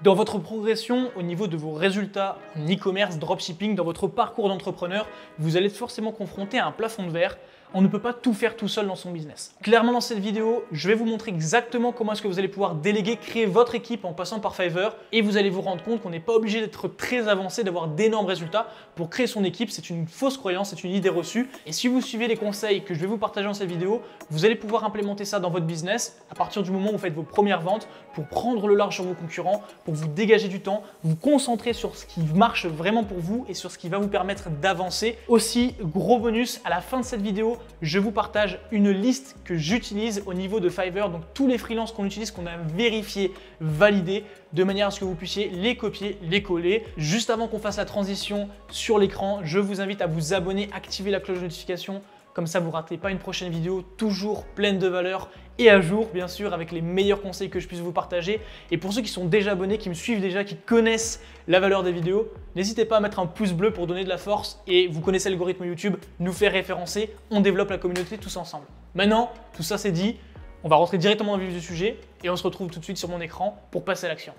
Dans votre progression au niveau de vos résultats en e-commerce, dropshipping, dans votre parcours d'entrepreneur, vous allez être forcément confronté à un plafond de verre. On ne peut pas tout faire tout seul dans son business. Clairement, dans cette vidéo, je vais vous montrer exactement comment est-ce que vous allez pouvoir déléguer, créer votre équipe en passant par Fiverr et vous allez vous rendre compte qu'on n'est pas obligé d'être très avancé, d'avoir d'énormes résultats pour créer son équipe. C'est une fausse croyance, c'est une idée reçue. Et si vous suivez les conseils que je vais vous partager dans cette vidéo, vous allez pouvoir implémenter ça dans votre business à partir du moment où vous faites vos premières ventes pour prendre le large sur vos concurrents, pour vous dégager du temps, vous concentrer sur ce qui marche vraiment pour vous et sur ce qui va vous permettre d'avancer. Aussi, gros bonus, à la fin de cette vidéo, je vous partage une liste que j'utilise au niveau de Fiverr, donc tous les freelances qu'on utilise, qu'on a vérifié, validé, de manière à ce que vous puissiez les copier, les coller. Juste avant qu'on fasse la transition sur l'écran, je vous invite à vous abonner, activer la cloche de notification. Comme ça, vous ne ratez pas une prochaine vidéo, toujours pleine de valeur et à jour, bien sûr, avec les meilleurs conseils que je puisse vous partager. Et pour ceux qui sont déjà abonnés, qui me suivent déjà, qui connaissent la valeur des vidéos, n'hésitez pas à mettre un pouce bleu pour donner de la force. Et vous connaissez l'algorithme YouTube, nous faire référencer, on développe la communauté tous ensemble. Maintenant, tout ça c'est dit, on va rentrer directement dans le vif du sujet et on se retrouve tout de suite sur mon écran pour passer à l'action.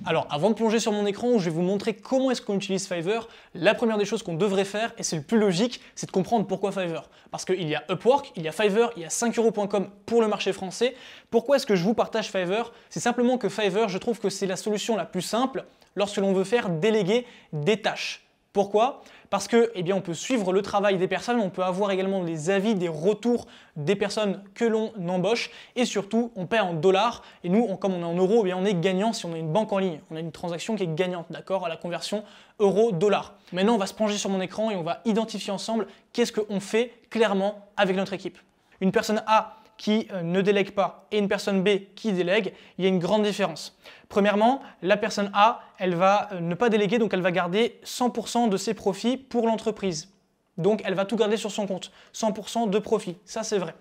Alors, avant de plonger sur mon écran où je vais vous montrer comment est-ce qu'on utilise Fiverr, la première des choses qu'on devrait faire, et c'est le plus logique, c'est de comprendre pourquoi Fiverr. Parce qu'il y a Upwork, il y a Fiverr, il y a 5euros.com pour le marché français. Pourquoi est-ce que je vous partage Fiverr? C'est simplement que Fiverr, je trouve que c'est la solution la plus simple lorsque l'on veut faire déléguer des tâches. Pourquoi? Parce que, eh bien, on peut suivre le travail des personnes, on peut avoir également des avis, des retours des personnes que l'on embauche et surtout, on paie en dollars et nous, comme on est en euros, eh bien, on est gagnant si on a une banque en ligne. On a une transaction qui est gagnante, d'accord, à la conversion euro-dollar. Maintenant, on va se plonger sur mon écran et on va identifier ensemble qu'est-ce qu'on fait clairement avec notre équipe. Une personne A qui ne délègue pas et une personne B qui délègue, il y a une grande différence. Premièrement, la personne A, elle va ne pas déléguer, donc elle va garder 100% de ses profits pour l'entreprise. Donc elle va tout garder sur son compte, 100% de profit, ça c'est vrai.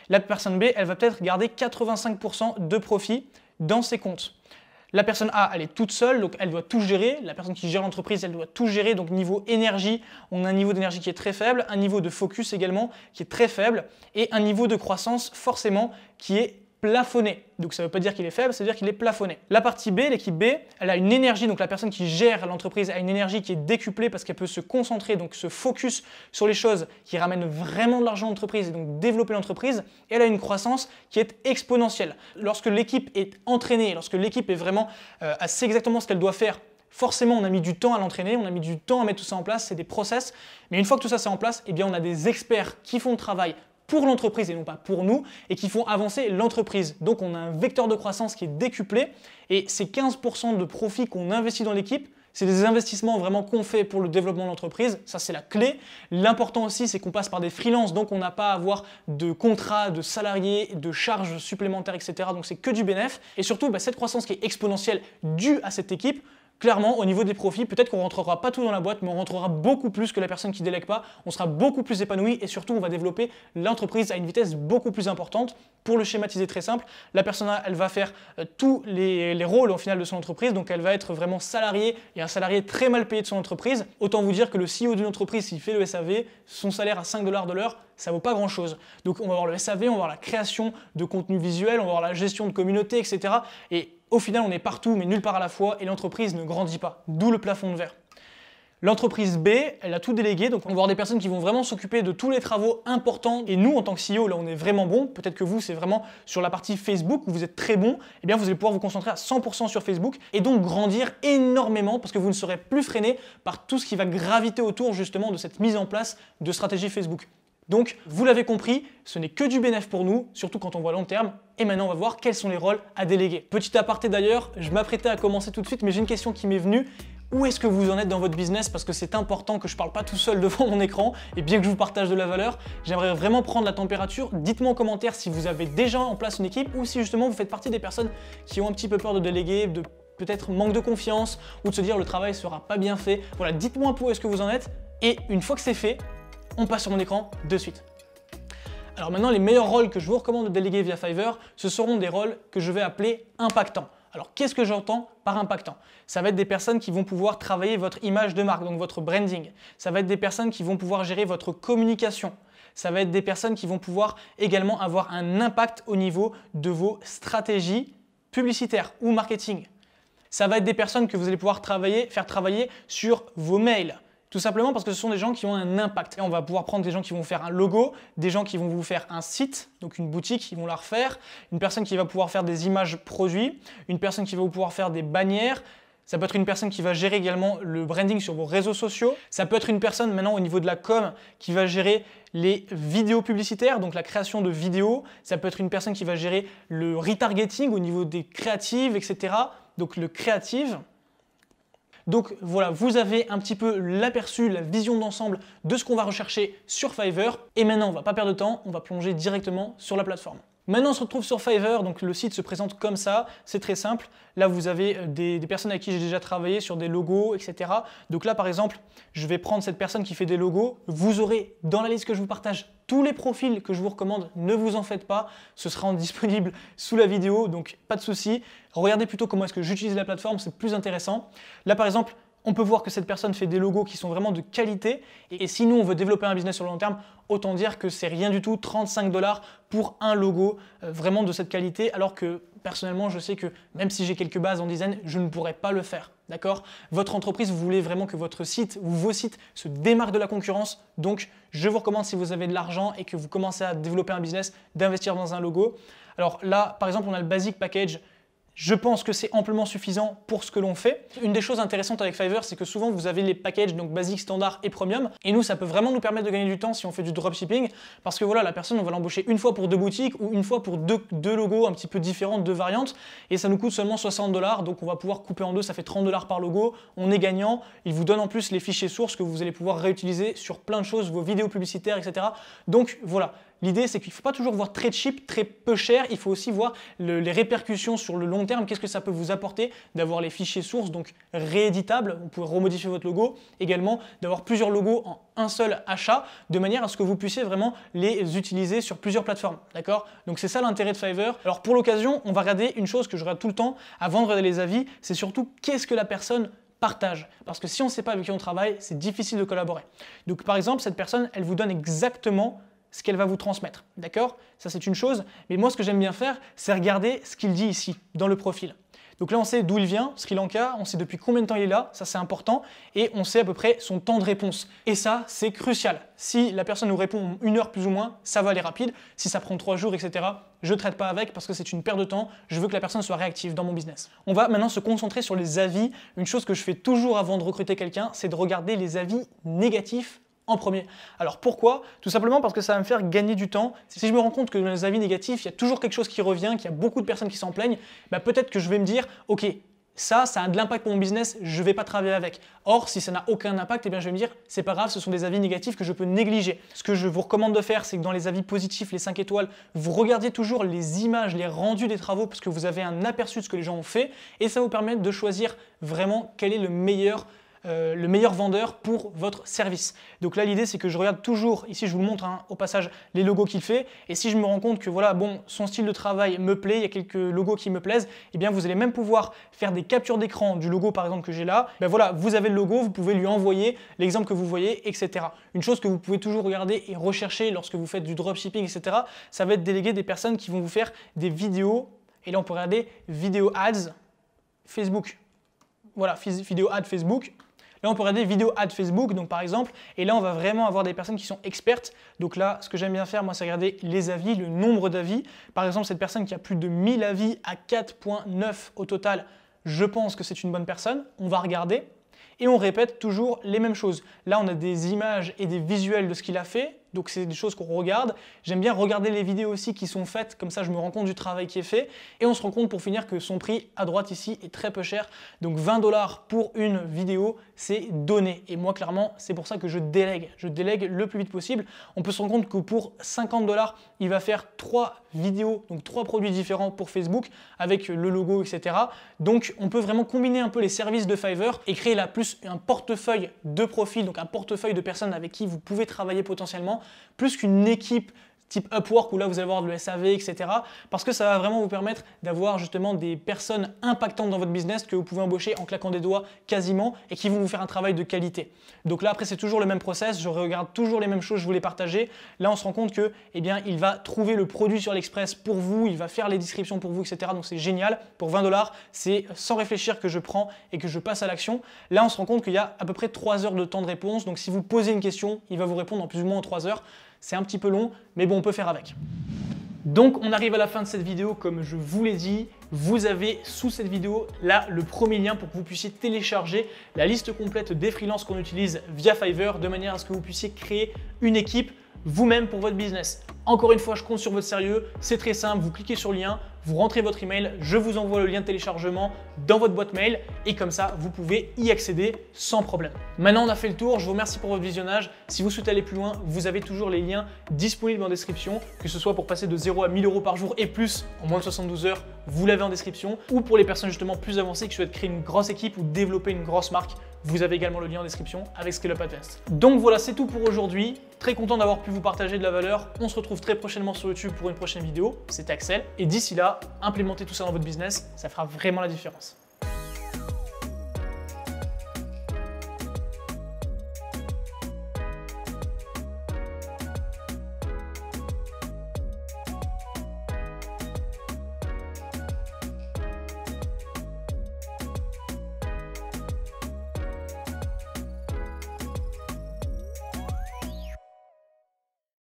La personne B, elle va peut-être garder 85% de profit dans ses comptes. La personne A, elle est toute seule, donc elle doit tout gérer. La personne qui gère l'entreprise, elle doit tout gérer. Donc niveau énergie, on a un niveau d'énergie qui est très faible, un niveau de focus également qui est très faible et un niveau de croissance forcément qui est plafonné. Donc ça ne veut pas dire qu'il est faible, ça veut dire qu'il est plafonné. La partie B, l'équipe B, elle a une énergie, donc la personne qui gère l'entreprise a une énergie qui est décuplée parce qu'elle peut se concentrer, donc se focus sur les choses qui ramènent vraiment de l'argent à l'entreprise et donc développer l'entreprise. Et elle a une croissance qui est exponentielle. Lorsque l'équipe est entraînée, lorsque l'équipe est vraiment sait exactement ce qu'elle doit faire, forcément, on a mis du temps à l'entraîner, on a mis du temps à mettre tout ça en place, c'est des process. Mais une fois que tout ça c'est en place, eh bien, on a des experts qui font le travail pour l'entreprise et non pas pour nous, et qui font avancer l'entreprise. Donc on a un vecteur de croissance qui est décuplé, et ces 15% de profit qu'on investit dans l'équipe, c'est des investissements vraiment qu'on fait pour le développement de l'entreprise, ça c'est la clé. L'important aussi, c'est qu'on passe par des freelances, donc on n'a pas à avoir de contrats, de salariés, de charges supplémentaires, etc. Donc c'est que du bénéfice. Et surtout, cette croissance qui est exponentielle due à cette équipe, clairement, au niveau des profits, peut-être qu'on ne rentrera pas tout dans la boîte, mais on rentrera beaucoup plus que la personne qui ne délègue pas. On sera beaucoup plus épanoui et surtout, on va développer l'entreprise à une vitesse beaucoup plus importante. Pour le schématiser très simple, la personne, elle va faire tous les rôles au final de son entreprise. Donc, elle va être vraiment salariée et un salarié très mal payé de son entreprise. Autant vous dire que le CEO d'une entreprise, s'il fait le SAV, son salaire à 5 $ de l'heure, ça vaut pas grand chose. Donc, on va voir le SAV, on va voir la création de contenu visuel, on va voir la gestion de communauté, etc. Et au final, on est partout, mais nulle part à la fois, et l'entreprise ne grandit pas, d'où le plafond de verre. L'entreprise B, elle a tout délégué, donc on va avoir des personnes qui vont vraiment s'occuper de tous les travaux importants. Et nous, en tant que CEO, là, on est vraiment bon. Peut-être que vous, c'est vraiment sur la partie Facebook où vous êtes très bon. Eh bien, vous allez pouvoir vous concentrer à 100% sur Facebook et donc grandir énormément parce que vous ne serez plus freiné par tout ce qui va graviter autour justement de cette mise en place de stratégie Facebook. Donc, vous l'avez compris, ce n'est que du bénéfice pour nous, surtout quand on voit long terme. Et maintenant, on va voir quels sont les rôles à déléguer. Petit aparté d'ailleurs, je m'apprêtais à commencer tout de suite, mais j'ai une question qui m'est venue. Où est-ce que vous en êtes dans votre business? Parce que c'est important que je ne parle pas tout seul devant mon écran, et bien que je vous partage de la valeur, j'aimerais vraiment prendre la température. Dites-moi en commentaire si vous avez déjà en place une équipe ou si justement vous faites partie des personnes qui ont un petit peu peur de déléguer, de peut-être manque de confiance ou de se dire le travail ne sera pas bien fait. Voilà, dites-moi un peu où est-ce que vous en êtes, et une fois que c'est fait, on passe sur mon écran de suite. Alors maintenant, les meilleurs rôles que je vous recommande de déléguer via Fiverr, ce seront des rôles que je vais appeler impactants. Alors qu'est-ce que j'entends par impactant? Ça va être des personnes qui vont pouvoir travailler votre image de marque, donc votre branding. Ça va être des personnes qui vont pouvoir gérer votre communication. Ça va être des personnes qui vont pouvoir également avoir un impact au niveau de vos stratégies publicitaires ou marketing. Ça va être des personnes que vous allez pouvoir faire travailler sur vos mails. Tout simplement parce que ce sont des gens qui ont un impact. Et on va pouvoir prendre des gens qui vont faire un logo, des gens qui vont vous faire un site, donc une boutique, ils vont la refaire, une personne qui va pouvoir faire des images produits, une personne qui va pouvoir faire des bannières. Ça peut être une personne qui va gérer également le branding sur vos réseaux sociaux. Ça peut être une personne maintenant au niveau de la com qui va gérer les vidéos publicitaires, donc la création de vidéos. Ça peut être une personne qui va gérer le retargeting au niveau des créatives, etc. Donc le créative. Donc voilà, vous avez un petit peu l'aperçu, la vision d'ensemble de ce qu'on va rechercher sur Fiverr. Et maintenant, on ne va pas perdre de temps, on va plonger directement sur la plateforme. Maintenant, on se retrouve sur Fiverr, donc le site se présente comme ça, c'est très simple. Là, vous avez des personnes avec qui j'ai déjà travaillé sur des logos, etc. Donc là, par exemple, je vais prendre cette personne qui fait des logos. Vous aurez dans la liste que je vous partage tous les profils que je vous recommande. Ne vous en faites pas, ce sera disponible sous la vidéo, donc pas de souci. Regardez plutôt comment est-ce que j'utilise la plateforme, c'est plus intéressant. Là, par exemple, on peut voir que cette personne fait des logos qui sont vraiment de qualité. Et si nous, on veut développer un business sur le long terme, autant dire que c'est rien du tout, 35 $ pour un logo vraiment de cette qualité. Alors que personnellement, je sais que même si j'ai quelques bases en design, je ne pourrais pas le faire. D'accord ? Votre entreprise, vous voulez vraiment que votre site ou vos sites se démarquent de la concurrence. Donc, je vous recommande, si vous avez de l'argent et que vous commencez à développer un business, d'investir dans un logo. Alors là, par exemple, on a le Basic Package. Je pense que c'est amplement suffisant pour ce que l'on fait. Une des choses intéressantes avec Fiverr, c'est que souvent vous avez les packages, donc basique, standard et premium. Et nous, ça peut vraiment nous permettre de gagner du temps si on fait du dropshipping. Parce que voilà, la personne, on va l'embaucher une fois pour 2 boutiques ou une fois pour deux logos un petit peu différents, 2 variantes. Et ça nous coûte seulement 60 $. Donc on va pouvoir couper en deux, ça fait 30 $ par logo. On est gagnant. Il vous donne en plus les fichiers sources que vous allez pouvoir réutiliser sur plein de choses, vos vidéos publicitaires, etc. Donc voilà. L'idée, c'est qu'il ne faut pas toujours voir très cheap, très peu cher. Il faut aussi voir les répercussions sur le long terme. Qu'est-ce que ça peut vous apporter d'avoir les fichiers sources, donc rééditables. Vous pouvez remodifier votre logo. Également, d'avoir plusieurs logos en un seul achat, de manière à ce que vous puissiez vraiment les utiliser sur plusieurs plateformes. D'accord ? Donc c'est ça l'intérêt de Fiverr. Alors pour l'occasion, on va regarder une chose que je regarde tout le temps avant de regarder les avis. C'est surtout qu'est-ce que la personne partage. Parce que si on ne sait pas avec qui on travaille, c'est difficile de collaborer. Donc par exemple, cette personne, elle vous donne exactement ce qu'elle va vous transmettre, d'accord? Ça c'est une chose, mais moi ce que j'aime bien faire, c'est regarder ce qu'il dit ici, dans le profil. Donc là on sait d'où il vient, Sri Lanka, on sait depuis combien de temps il est là, ça c'est important, et on sait à peu près son temps de réponse. Et ça c'est crucial. Si la personne nous répond 1 heure plus ou moins, ça va aller rapide. Si ça prend 3 jours, etc., je ne traite pas avec parce que c'est une perte de temps, je veux que la personne soit réactive dans mon business. On va maintenant se concentrer sur les avis. Une chose que je fais toujours avant de recruter quelqu'un, c'est de regarder les avis négatifs en premier. Alors pourquoi? Tout simplement parce que ça va me faire gagner du temps. Si je me rends compte que dans les avis négatifs, il y a toujours quelque chose qui revient, qu'il y a beaucoup de personnes qui s'en plaignent, bah peut-être que je vais me dire, ok, ça a de l'impact pour mon business, je ne vais pas travailler avec. Or, si ça n'a aucun impact, eh bien, je vais me dire, c'est pas grave, ce sont des avis négatifs que je peux négliger. Ce que je vous recommande de faire, c'est que dans les avis positifs, les 5 étoiles, vous regardiez toujours les images, les rendus des travaux, parce que vous avez un aperçu de ce que les gens ont fait, et ça vous permet de choisir vraiment quel est le meilleur vendeur pour votre service. Donc là l'idée c'est que je regarde toujours, ici je vous montre au passage les logos qu'il fait, et si je me rends compte que voilà, bon, son style de travail me plaît, il y a quelques logos qui me plaisent, et bien vous allez même pouvoir faire des captures d'écran du logo par exemple que j'ai là. Ben voilà, vous avez le logo, vous pouvez lui envoyer l'exemple que vous voyez, etc. Une chose que vous pouvez toujours regarder et rechercher lorsque vous faites du dropshipping, etc., ça va être déléguer des personnes qui vont vous faire des vidéos, et là on peut regarder vidéo ads Facebook. Voilà, vidéo ad Facebook. Là, on peut regarder vidéo ad Facebook, donc par exemple, et là, on va vraiment avoir des personnes qui sont expertes. Donc là, ce que j'aime bien faire, moi, c'est regarder les avis, le nombre d'avis. Par exemple, cette personne qui a plus de 1000 avis à 4.9 au total, je pense que c'est une bonne personne. On va regarder et on répète toujours les mêmes choses. Là, on a des images et des visuels de ce qu'il a fait. Donc c'est des choses qu'on regarde. J'aime bien regarder les vidéos aussi qui sont faites, comme ça je me rends compte du travail qui est fait. Et on se rend compte pour finir que son prix à droite ici est très peu cher. Donc 20 $ pour une vidéo, c'est donné. Et moi clairement, c'est pour ça que je délègue. Je délègue le plus vite possible. On peut se rendre compte que pour 50 $, il va faire 3 vidéos, donc 3 produits différents pour Facebook, avec le logo, etc. Donc on peut vraiment combiner un peu les services de Fiverr et créer là plus un portefeuille de profils, donc un portefeuille de personnes avec qui vous pouvez travailler potentiellement, plus qu'une équipe type Upwork où là vous allez avoir de le SAV, etc. Parce que ça va vraiment vous permettre d'avoir justement des personnes impactantes dans votre business que vous pouvez embaucher en claquant des doigts quasiment et qui vont vous faire un travail de qualité. Donc là après c'est toujours le même process, je regarde toujours les mêmes choses, je vous les partager. Là on se rend compte que il va trouver le produit sur AliExpress pour vous, il va faire les descriptions pour vous, etc. Donc c'est génial. Pour 20 $, c'est sans réfléchir que je prends et que je passe à l'action. Là on se rend compte qu'il y a à peu près 3 heures de temps de réponse. Donc si vous posez une question, il va vous répondre en plus ou moins en 3 heures. C'est un petit peu long, mais bon, on peut faire avec. Donc on arrive à la fin de cette vidéo, comme je vous l'ai dit, vous avez sous cette vidéo là le premier lien pour que vous puissiez télécharger la liste complète des freelances qu'on utilise via Fiverr de manière à ce que vous puissiez créer une équipe vous-même pour votre business. Encore une fois, je compte sur votre sérieux, c'est très simple, vous cliquez sur le lien, vous rentrez votre email, je vous envoie le lien de téléchargement dans votre boîte mail et comme ça, vous pouvez y accéder sans problème. Maintenant, on a fait le tour, je vous remercie pour votre visionnage. Si vous souhaitez aller plus loin, vous avez toujours les liens disponibles en description, que ce soit pour passer de 0 à 1000 € par jour et plus en moins de 72 heures, vous l'avez en description, ou pour les personnes justement plus avancées qui souhaitent créer une grosse équipe ou développer une grosse marque, vous avez également le lien en description avec Scale Up Advanced. Donc voilà, c'est tout pour aujourd'hui. Très content d'avoir pu vous partager de la valeur. On se retrouve très prochainement sur YouTube pour une prochaine vidéo. C'était Axel. Et d'ici là, implémentez tout ça dans votre business, ça fera vraiment la différence.